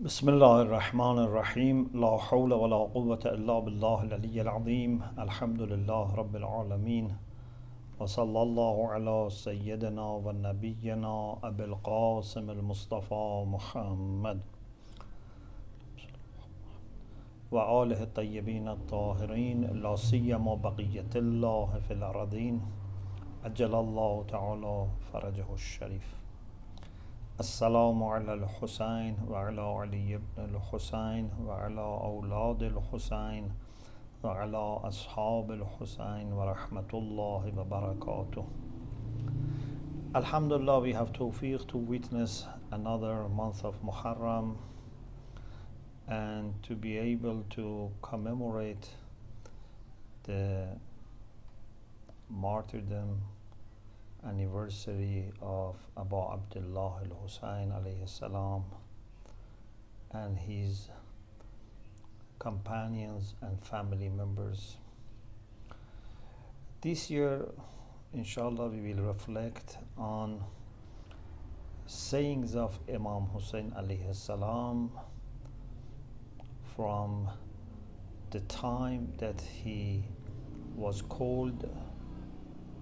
بسم الله الرحمن الرحيم لا حول ولا قوة إلا بالله العلي العظيم الحمد لله رب العالمين وصلى الله على سيدنا ونبينا أبي القاسم المصطفى محمد وآله الطيبين الطاهرين لا سيما بقية الله في الأرضين أجل الله تعالى فرجه الشريف. السلام على الحسين وعلى علي بن الحسين وعلى أولاد الحسين وعلى أصحاب الحسين ورحمة الله وبركاته. Alhamdulillah, we have tawfiq to witness another month of Muharram and to be able to commemorate the martyrdom anniversary of Abu Abdullah al-Husayn alayhi salam and his companions and family members. This year, inshallah, we will reflect on sayings of Imam Hussein alayhi salam from the time that he was called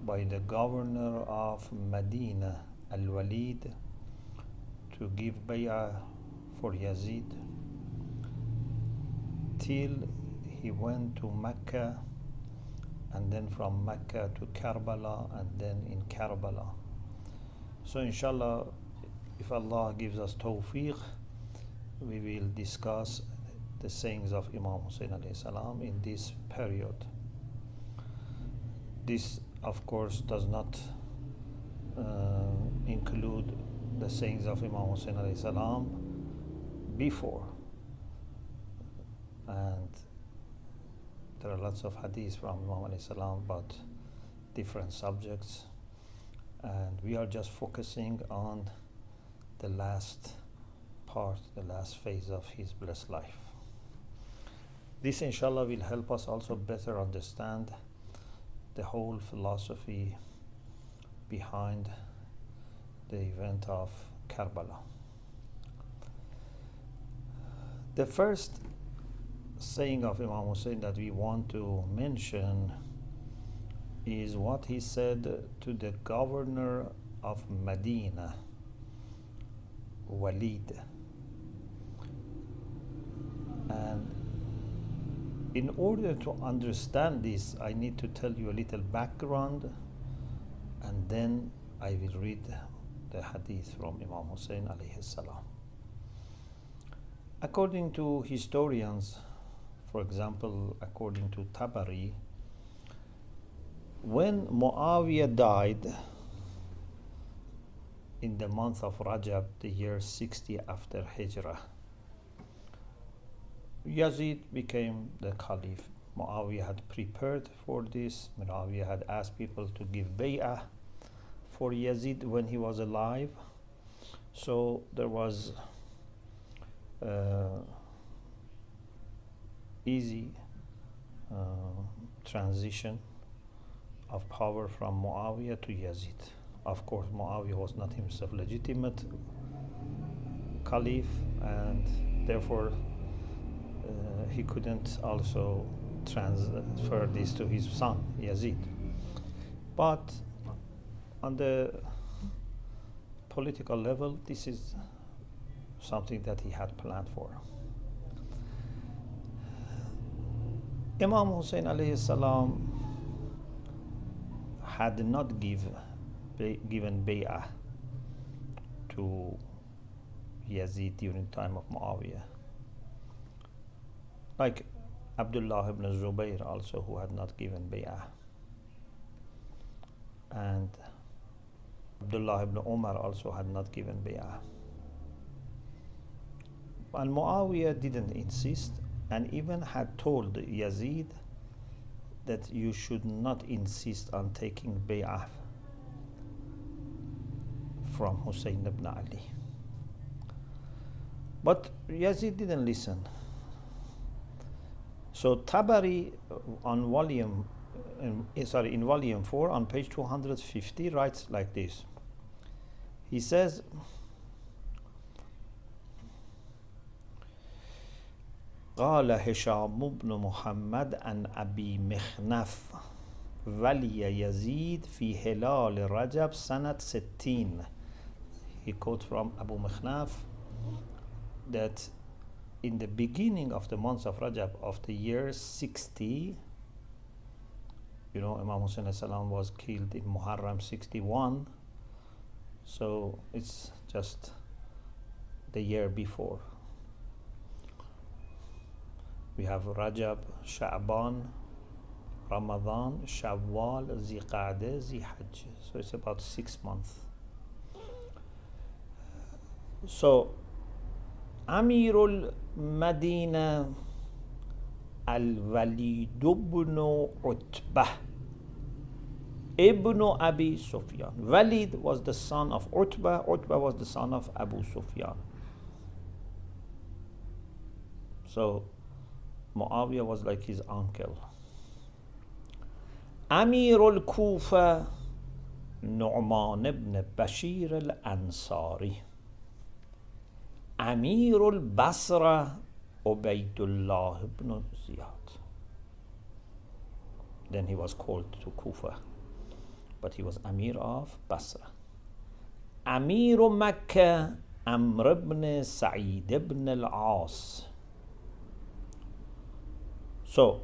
by the governor of Medina, Al-Walid, to give bay'ah for Yazid till he went to Mecca, and then from Mecca to Karbala, and then in Karbala. So inshallah, if Allah gives us tawfiq, we will discuss the sayings of Imam Hussein alayhi salam in this period. This of course does not include the sayings of Imam Hussein alayhi salam before, and there are lots of hadiths from Imam alayhi salam about different subjects, and we are just focusing on the last part, the last phase of his blessed life. This inshallah will help us also better understand the whole philosophy behind the event of Karbala. The first saying of Imam Hussein that we want to mention is what he said to the governor of Medina, Walid. And in order to understand this, I need to tell you a little background, and then I will read the hadith from Imam Hussein alayhi salam. According to historians, for example, according to Tabari, when Muawiyah died in the month of Rajab, the year 60 after Hijrah, Yazid became the caliph. Muawiyah had prepared for this. Muawiyah had asked people to give bay'ah for Yazid when he was alive. So there was easy transition of power from Muawiyah to Yazid. Of course, Muawiyah was not himself legitimate caliph, and therefore he couldn't also transfer this to his son Yazid. But on the political level, this is something that he had planned for. Imam Hussein alayhi salam had not given bay'ah to Yazid during the time of Muawiyah, like Abdullah ibn Zubayr also, who had not given bay'ah, and Abdullah ibn Umar also had not given bay'ah. And Muawiyah didn't insist, and even had told Yazid that you should not insist on taking bay'ah from Husayn ibn Ali. But Yazid didn't listen. So Tabari in volume 4 on page 250 writes like this. He says, قال هشام بن محمد عن أبي مخنف ولي يزيد في هلال رجب سنة 60. He quotes from Abu Mikhnaf that in the beginning of the month of Rajab of the year 60, Imam Hussein salam was killed in Muharram 61, so it's just the year before. We have Rajab, Sha'ban, Ramadan, Shawwal, Ziqa'dah, Zihajj. So it's about 6 months. So Amirul Medina Al-Walid ibn Utbah ibn Abi Sufyan. Walid was the son of Utbah. Utbah was the son of Abu Sufyan. So Muawiyah was like his uncle. Amirul Kufa Nu'man ibn Bashir al-Ansari. Amirul Basra Ubaydullah ibn Ziyad. Then he was called to Kufa, but he was Amir of Basra. Amiru Makkah Amr ibn Sa'id ibn al-As. So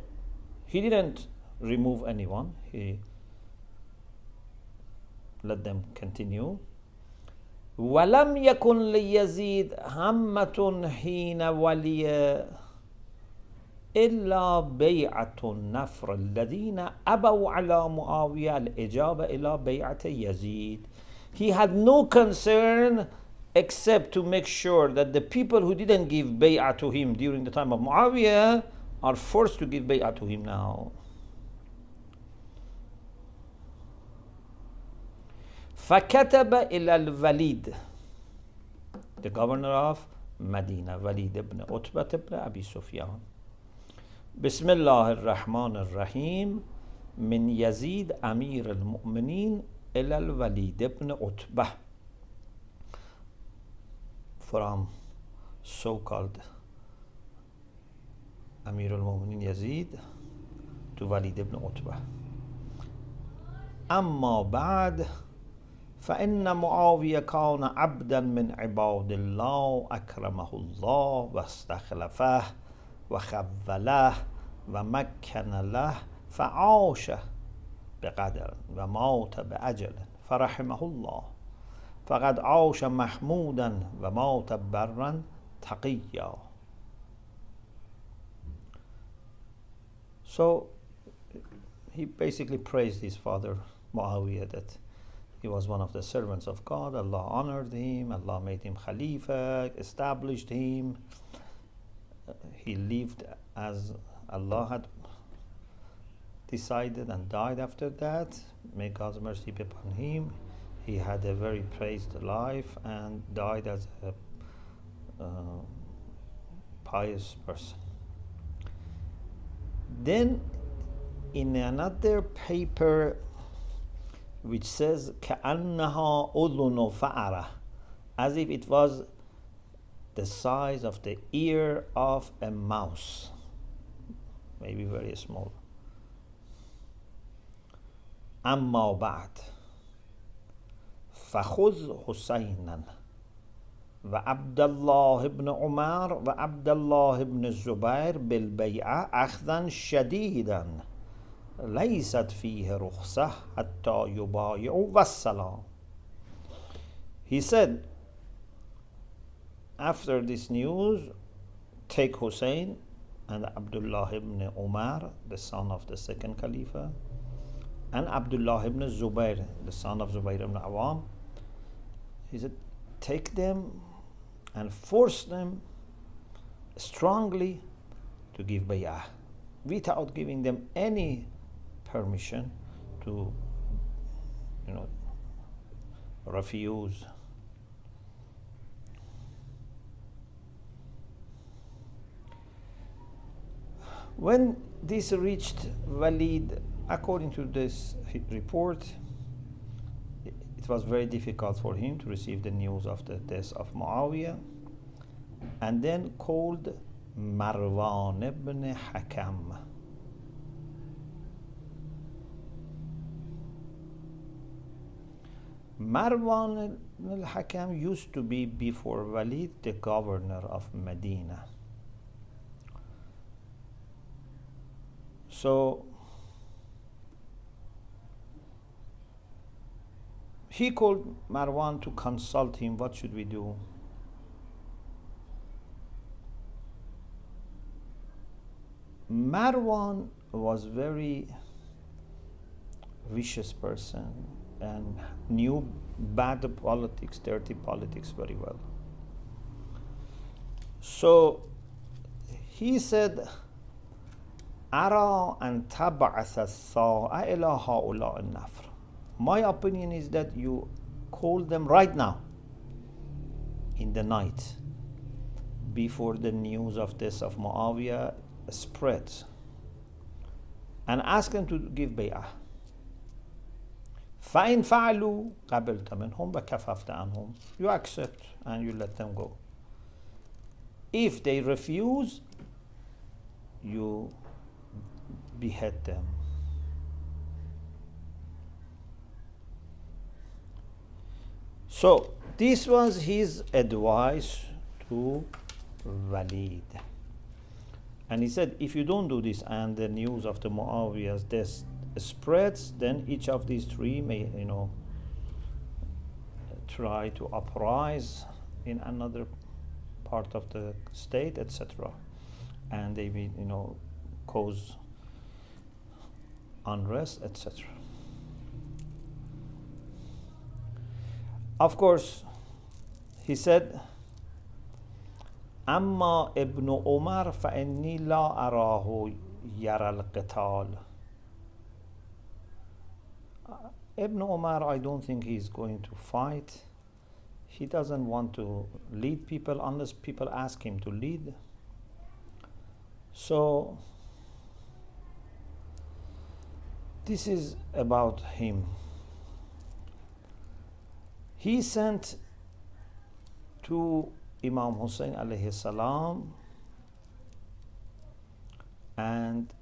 he didn't remove anyone, he let them continue. ولم يكن ليزيد همة حين ولي إلا بيعة النفر الذين أبوا على معاوية الإجابة إلى بيعة يزيد. He had no concern except to make sure that the people who didn't give bay'ah to him during the time of Muawiyah are forced to give bay'ah to him now. فكتب إلى الوليد, the governor of Medina, Walid ibn Utbah ibn Abi Sufyan. بسم الله الرحمن الرحيم من يزيد أمير المؤمنين إلى الوليد ibn Utbah. From so-called Amir al-Mu'minin Yazid to Walid ibn Utbah. أما بعد فإن معاوية كان عبدا من عباد الله أكرمه الله واستخلفه وخوله ومكن له فعاش بقدر ومات بأجل فرحمه الله فقد عاش محمودا ومات برا تقيا. So he basically praised his father Muawiyah that he was one of the servants of God. Allah honored him, Allah made him Khalifa, established him. He lived as Allah had decided and died after that. May God's mercy be upon him. He had a very praised life and died as a pious person. Then in another paper which says كأنها أذن فأرة, as if it was the size of the ear of a mouse, maybe very small. أما بعد فخذ حسينا وعبد الله بن عمر وعبد الله بن الزبير بالبيعة أخذا شديدا ليست فيه رخصة حتى يبايعوا والسلام. He said, after this news, take Hussein and Abdullah ibn Umar, the son of the second Khalifa, and Abdullah ibn Zubayr, the son of Zubayr ibn Awam. He said, take them and force them strongly to give bay'ah without giving them any permission to refuse. When this reached Walid, according to this report, it was very difficult for him to receive the news of the death of Muawiyah, and then called Marwan ibn Hakam. Marwan al-Hakam used to be, before Walid, the governor of Medina. So he called Marwan to consult him, what should we do? Marwan was very vicious person and knew bad politics, dirty politics very well. So he said, أرى أن تبعث الساعة إلى هؤلاء النفر. My opinion is that you call them right now, in the night, before the news of death of Muawiyah spreads, and ask them to give bay'ah. فَإِنْ فَعَلُوا قَبِلْتَ مِنْهُمْ وَكَفَفْتَ عَنْهُمْ. You accept and you let them go. If they refuse, you behead them. So this was his advice to Walid. And he said, if you don't do this and the news of the Muawiyah's death spreads, then each of these three may, try to uprise in another part of the state, etc. And they will, cause unrest, etc. Of course, he said, أما ابن عمر فإني لا أراه يرى القتال. Ibn Umar, I don't think he's going to fight. He doesn't want to lead people unless people ask him to lead. So this is about him. He sent to Imam Hussein alayhi salam, and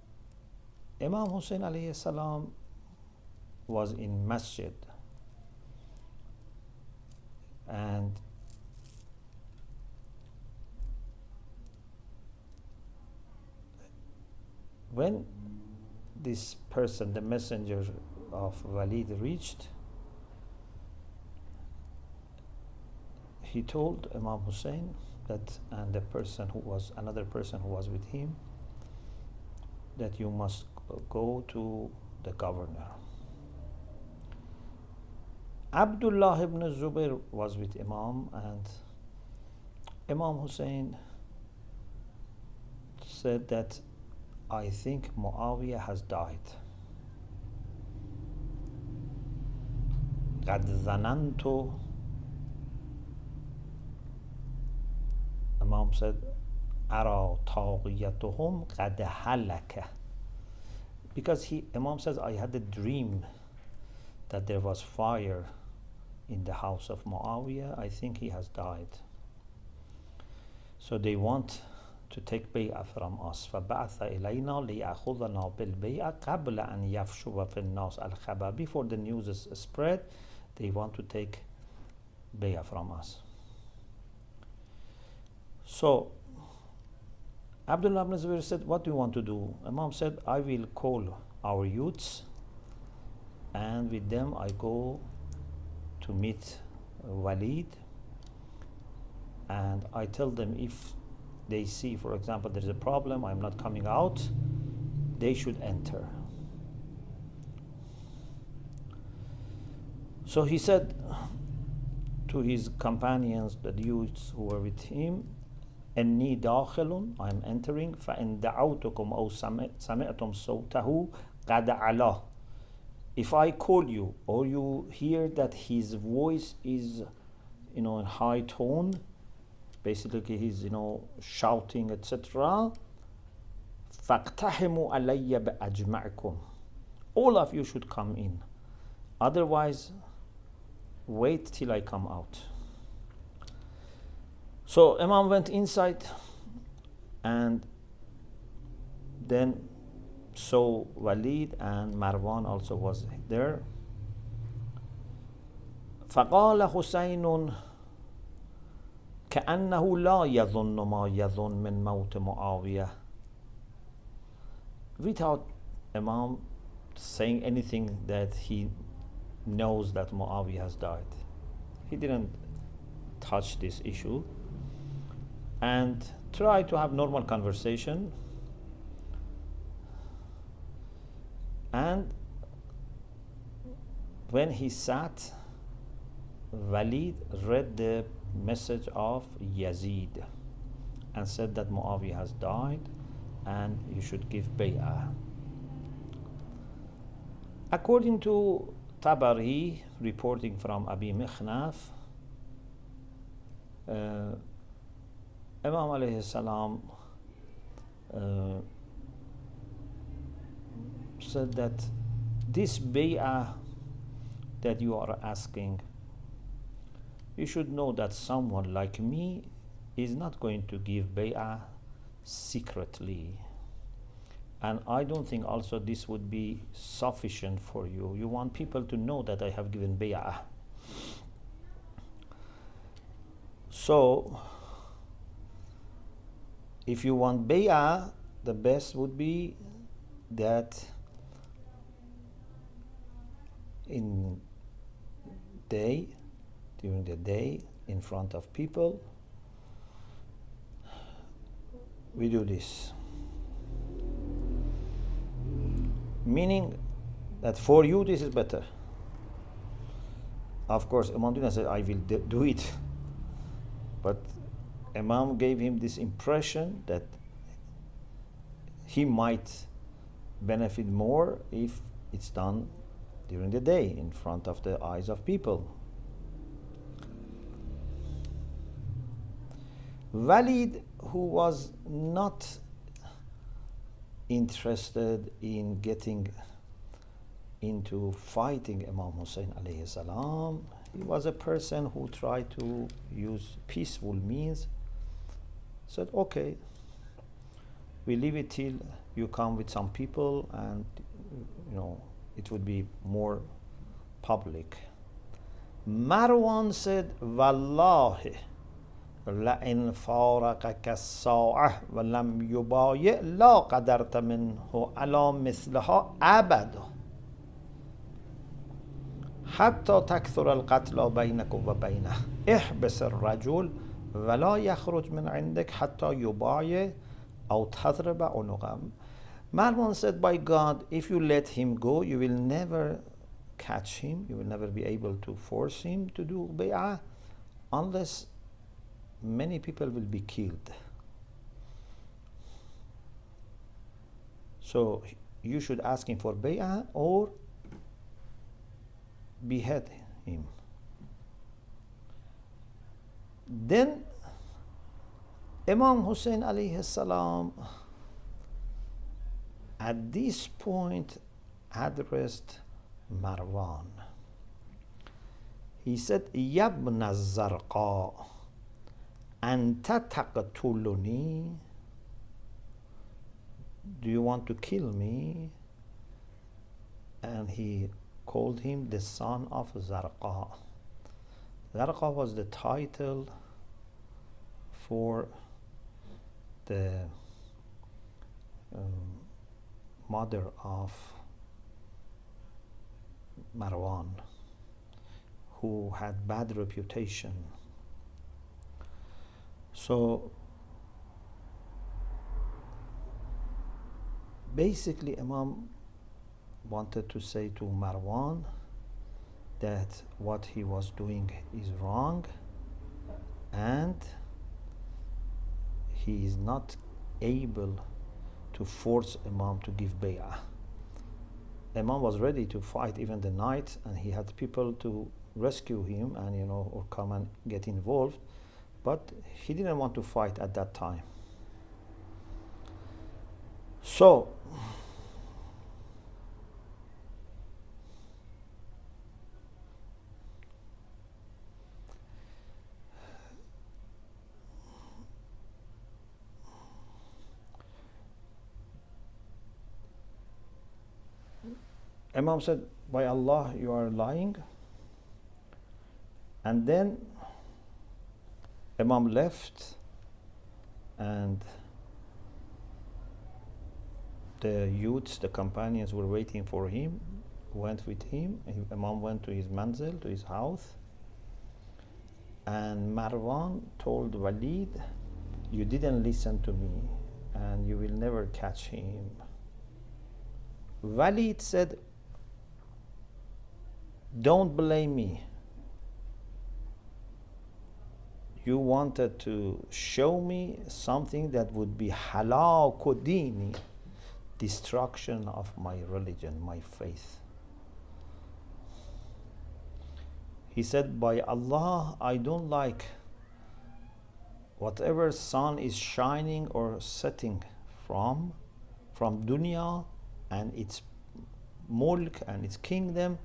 Imam Hussein alayhi salam was in masjid, and when this person, the messenger of Walid, reached, he told Imam Hussein that, and the person who was, another person who was with him, that you must go to the governor. Abdullah ibn Zubair was with Imam, and Imam Hussein said that, I think Muawiyah has died. قد ظننت. Imam said, أرى طاغيتهم قد هلك. Because Imam says, I had a dream that there was fire in the house of Muawiyah. I think he has died. So they want to take bay'ah from us. فَبَعْثَ إِلَيْنَا لِيَأْخُذَنَا بِالْبَيْعَةِ قَبْلَ أَنْ يَفْشُوَ فِي النَّاسِ الْخَبَرِ. Before the news is spread, they want to take bay'ah from us. So Abdullah ibn Zubair said, what do you want to do? Imam said, I will call our youths, and with them I go to meet Walid, and I tell them if they see, for example, there's a problem, I'm not coming out, they should enter. So he said to his companions, the youths who were with him, إني داخل, I'm entering. فإن دعوتكم أو سمعتم صوته قد علا. If I call you or you hear that his voice is, in high tone, basically he's, shouting, etc. فاقتحموا علي بأجمعكم. All of you should come in. Otherwise, wait till I come out. So Imam went inside, And then so Walid and Marwan also was there. فقال حسين كأنه لا يظن ما يظن من موت معاوية. Without Imam saying anything that he knows that Muawiyah has died. He didn't touch this issue and tried to have normal conversation. And when he sat, Walid read the message of Yazid and said that Muawiyah has died and you should give bay'ah. According to Tabari, reporting from Abi Mikhnaf, Imam alayhi salam said that this bay'ah that you are asking, you should know that someone like me is not going to give bay'ah secretly. And I don't think also this would be sufficient for you. You want people to know that I have given bay'ah. So, if you want bay'ah, the best would be that during the day, in front of people, we do this. Meaning that for you this is better. Of course, Imam didn't say, I will do it. But Imam gave him this impression that he might benefit more if it's done during the day in front of the eyes of people. Walid, who was not interested in getting into fighting Imam Hussein alayhi salam, he was a person who tried to use peaceful means. Said, okay, we leave it till you come with some people and it would be more public. Marwan said, Wallahi لئن فارقك الساعة ولم يبايع لا قدرت منه على مثلها أبدا حتى تكثر القتل بينك وبينه احبس الرجل ولا يخرج من عندك حتى يبايع أو تضرب عنقه. Marwan said, by God, if you let him go, you will never catch him, you will never be able to force him to do bay'ah unless many people will be killed. So you should ask him for bay'ah or behead him. Then Imam Hussein alayhi salam at this point addressed Marwan. He said, Yabna Zarqa, Anta taqtuluni? Do you want to kill me? And he called him the son of Zarqa. Zarqa was the title for the mother of Marwan, who had bad reputation. So basically Imam wanted to say to Marwan that what he was doing is wrong and he is not able to force Imam to give bay'ah. Imam was ready to fight even the night and he had people to rescue him and or come and get involved, but he didn't want to fight at that time. So Imam said, by Allah, you are lying. And then Imam left, and the youths, the companions were waiting for him, went with him. Imam went to his manzil, to his house. And Marwan told Walid, you didn't listen to me, and you will never catch him. Walid said, don't blame me. You wanted to show me something that would be halaku dini, destruction of my religion, my faith. He said, by Allah, I don't like whatever sun is shining or setting from dunya and its mulk and its kingdom.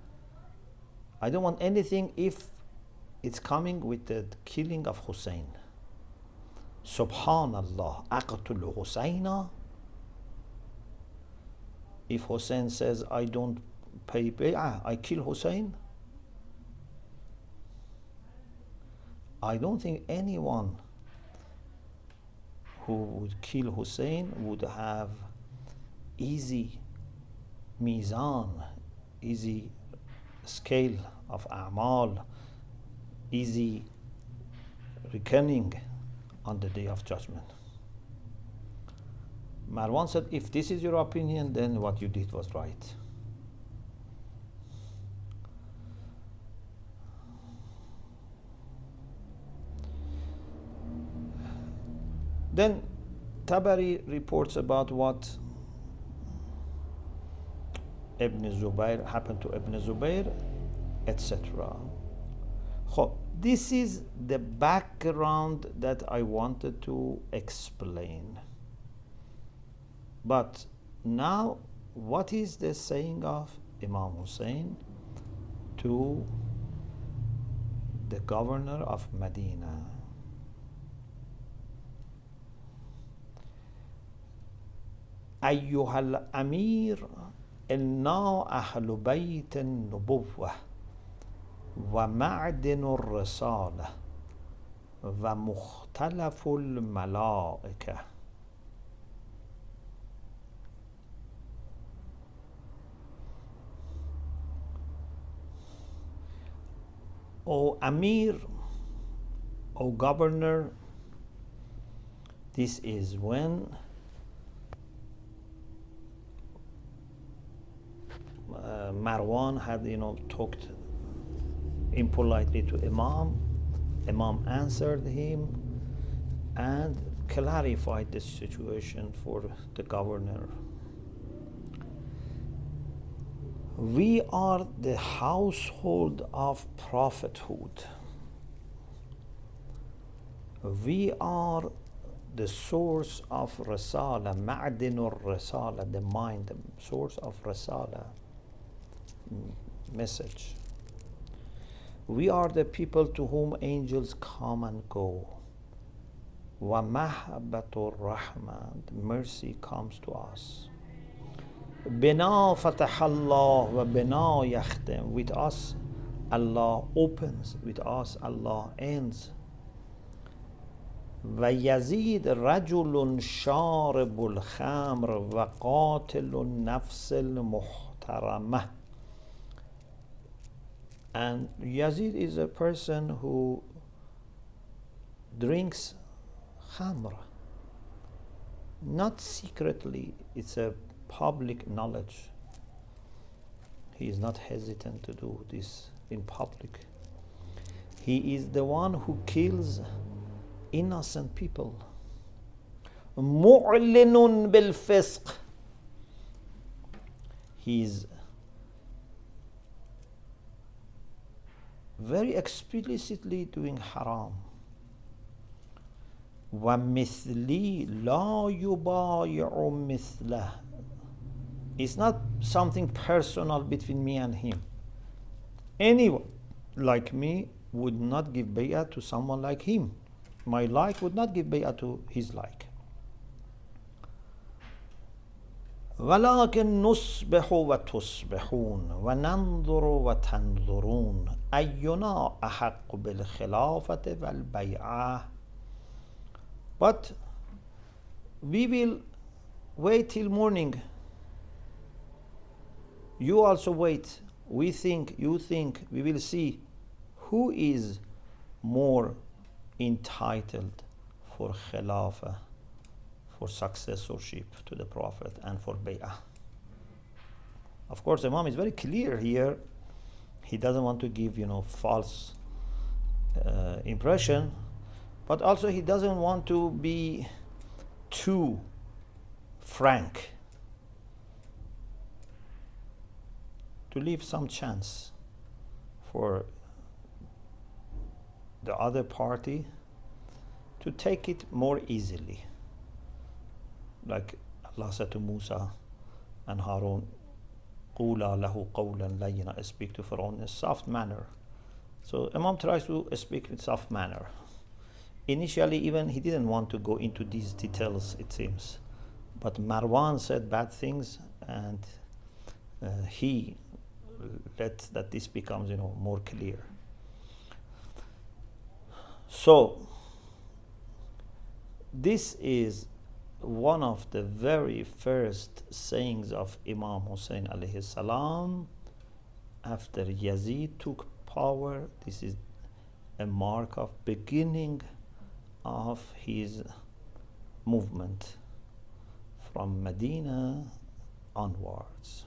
I don't want anything if it's coming with the killing of Hussein. Subhanallah, aqtul Husayna. If Hussein says, I don't pay bay'ah, I kill Hussein, I don't think anyone who would kill Hussein would have easy mizan, easy scale of a'mal, easy reckoning on the day of judgment. Marwan said, if this is your opinion, then what you did was right. Then Tabari reports about what Ibn Zubayr happened to Ibn Zubayr, etc. This is the background that I wanted to explain. But now, what is the saying of Imam Hussein to the governor of Medina? أيها الأمير إنا أهل بيت النبوة ومعدن الرسالة ومختلف الملائكة. O Amir, O Governor, this is when Marwan had, talked impolitely to Imam. Imam answered him and clarified the situation for the governor. We are the household of prophethood. We are the source of Rasala, Ma'dinur Rasala, the mind, the source of Rasala, message. We are the people to whom angels come and go. Wa mahbatur rahman, mercy comes to us. Bina fatahallah wa bina yakhtem, with us Allah opens, with us Allah ends. ويزيد رجل شارب الخمر وقاتل النفس المحترمة. And Yazid is a person who drinks khamr, not secretly, it's a public knowledge. He is not hesitant to do this in public. He is the one who kills innocent people. Mu'linun bil fisq. He is very explicitly doing haram. وَمِثْلِي لَا يُبَايِعُ مِثْلَهُ. It's not something personal between me and him. Anyone like me would not give bay'ah to someone like him. My like would not give bay'ah to his like. ولكن نصبح وتصبحون وننظر وتنظرون أينا أحق بالخلافة والبيعة. But we will wait till morning. You also wait. We think, you think, we will see who is more entitled for khilafah, for successorship to the Prophet and for bay'ah. Of course, Imam is very clear here. He doesn't want to give, false impression, but also he doesn't want to be too frank, to leave some chance for the other party to take it more easily. Like Allah said to Musa and Harun, قُولَا لَهُ قَوْلًا لَيِّنًا, speak to Pharaoh in a soft manner. So Imam tries to speak in soft manner. Initially, even he didn't want to go into these details, it seems. But Marwan said bad things, and he let that this becomes, more clear. So, this is one of the very first sayings of Imam Hussein alayhi salam after Yazid took power. This is a mark of beginning of his movement from Medina onwards.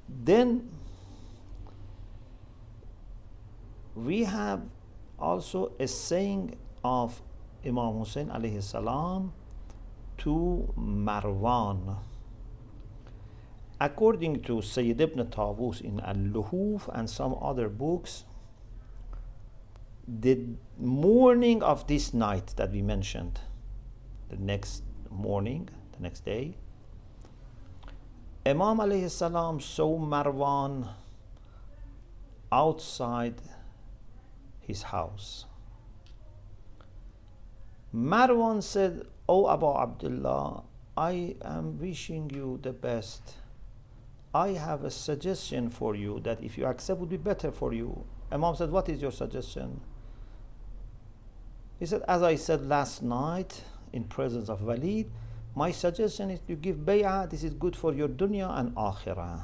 Then we have also a saying of Imam Hussein alayhi salam to Marwan. According to Sayyid ibn Tawus in Al-Luhuf and some other books, the morning of this night that we mentioned, the next morning, the next day, Imam alayhi salam saw Marwan outside his house. Marwan said, "O Abu Abdullah, I am wishing you the best. I have a suggestion for you that if you accept would be better for you." Imam said, "What is your suggestion?" He said, "As I said last night in presence of Walid, my suggestion is you give bay'ah. This is good for your dunya and akhirah."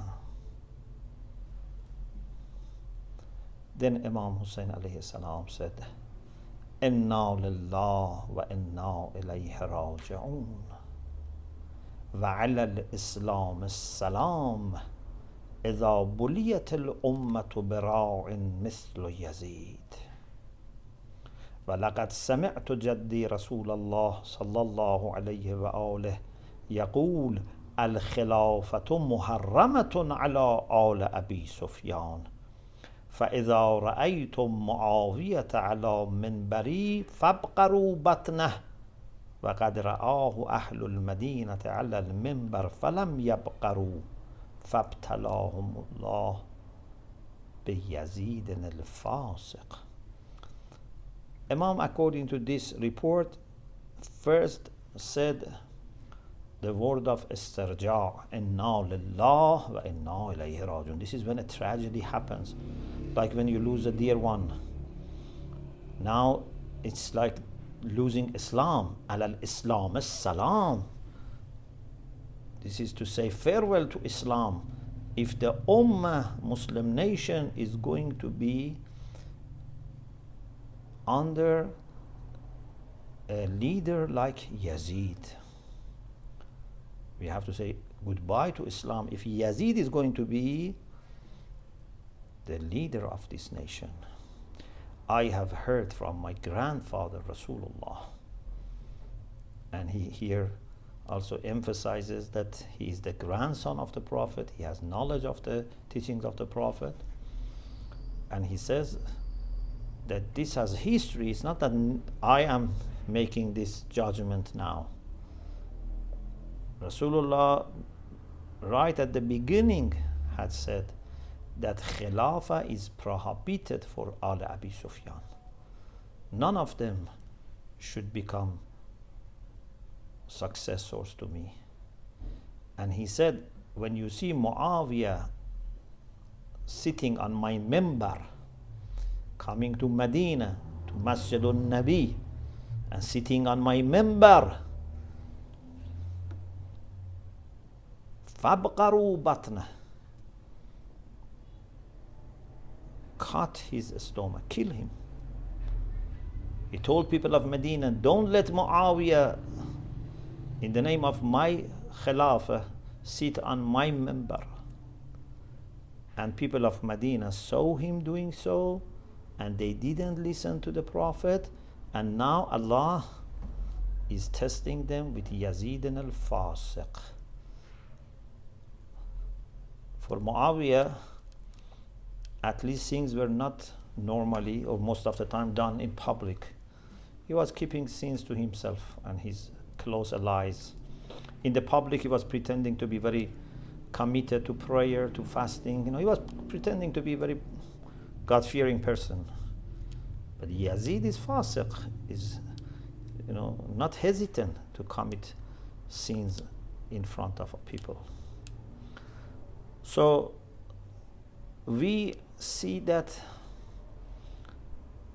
Then Imam Hussein alayhi salam said, "Inna lillah wa inna ilayhi raji'un. Wa ala al-Islam as-salam. إذا بليت الأمة براع مثل يزيد. ولقد سمعت جدي رسول الله صلى الله عليه وآله يقول الخلافة محرمة على آل أبي سفيان. فإذا رأيتم معاوية على منبري فابقروا بطنه. وقد رآه أهل المدينة على المنبر فلم يبقروا فابتلاهم الله بيزيد الفاسق." Imam, according to this report, first said the word of istirja', "Inna lillah wa inna ilayhi raji'un." This is when a tragedy happens, like when you lose a dear one. Now it's like losing Islam. Al-Islam as-salam. This is to say farewell to Islam. If the Ummah, Muslim nation, is going to be under a leader like Yazid, we have to say goodbye to Islam. If Yazid is going to be the leader of this nation, I have heard from my grandfather Rasulullah, and he here also emphasizes that he is the grandson of the Prophet, he has knowledge of the teachings of the Prophet, and he says that this has history. It's not that I am making this judgment now. Rasulullah right at the beginning had said that Khilafah is prohibited for Al Abi Sufyan. None of them should become successors to me. And he said, when you see Muawiyah sitting on my member, coming to Medina, to Masjidun Nabi, and sitting on my member, فَابْقَرُوا بَطْنَهُ, cut his stomach, kill him. He told people of Medina, don't let Muawiyah, in the name of my Khilafah, sit on my member. And people of Medina saw him doing so, and they didn't listen to the Prophet, and now Allah is testing them with Yazid al-Fasiq. For Muawiyah, at least things were not normally or most of the time done in public. He was keeping sins to himself and his close allies. In the public, he was pretending to be very committed to prayer, to fasting. He was pretending to be a very God-fearing person. But Yazid is fasiq, is not hesitant to commit sins in front of people. So we see that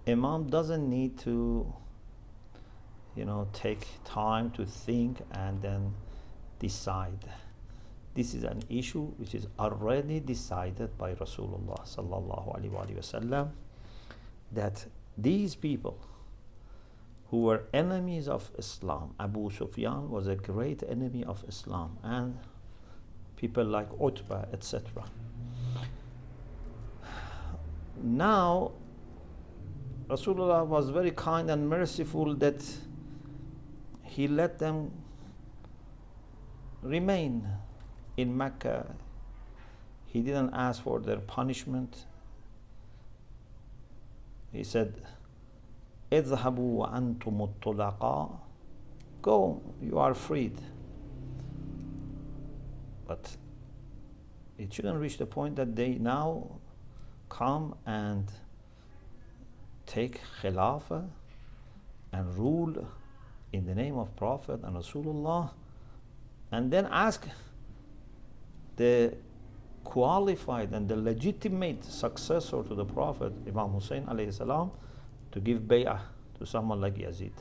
Imam doesn't need to take time to think and then decide. This is an issue which is already decided by Rasulullah sallallahu alaihi wasallam, that these people who were enemies of Islam, Abu Sufyan was a great enemy of Islam, and people like Utbah, etc. Now, Rasulullah was very kind and merciful that he let them remain in Mecca. He didn't ask for their punishment. He said, اذهبوا وأنتم الطلقاء, go, you are freed. But it shouldn't reach the point that they now come and take Khilafah and rule in the name of Prophet and Rasulullah, and then ask the qualified and the legitimate successor to the Prophet, Imam Hussein alayhi salam, to give bay'ah to someone like Yazid.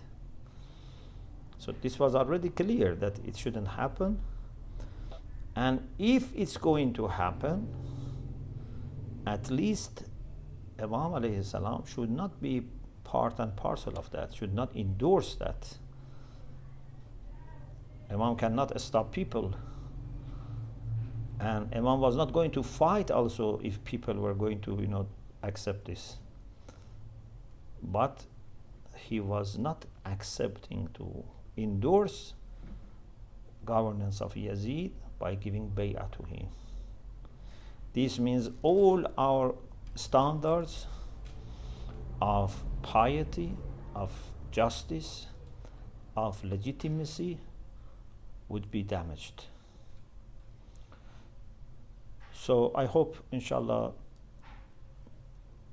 So this was already clear that it shouldn't happen. And if it's going to happen, at least Imam alayhi salam should not be part and parcel of that, should not endorse that. Imam cannot stop people. And Imam was not going to fight also if people were going to accept this. But he was not accepting to endorse governance of Yazid by giving bay'ah to him. This means all our standards of piety, of justice, of legitimacy would be damaged. So I hope, inshallah,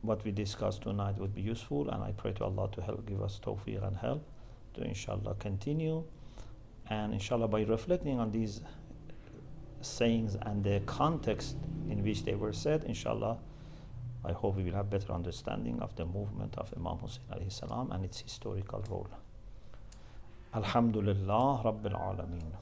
what we discussed tonight would be useful, and I pray to Allah to help, give us tawfiq and help to, inshallah, continue. And inshallah, by reflecting on these sayings and the context in which they were said, inshallah, I hope we will have better understanding of the movement of Imam Hussein alayhi salam and its historical role. Alhamdulillah Rabbil Alameen.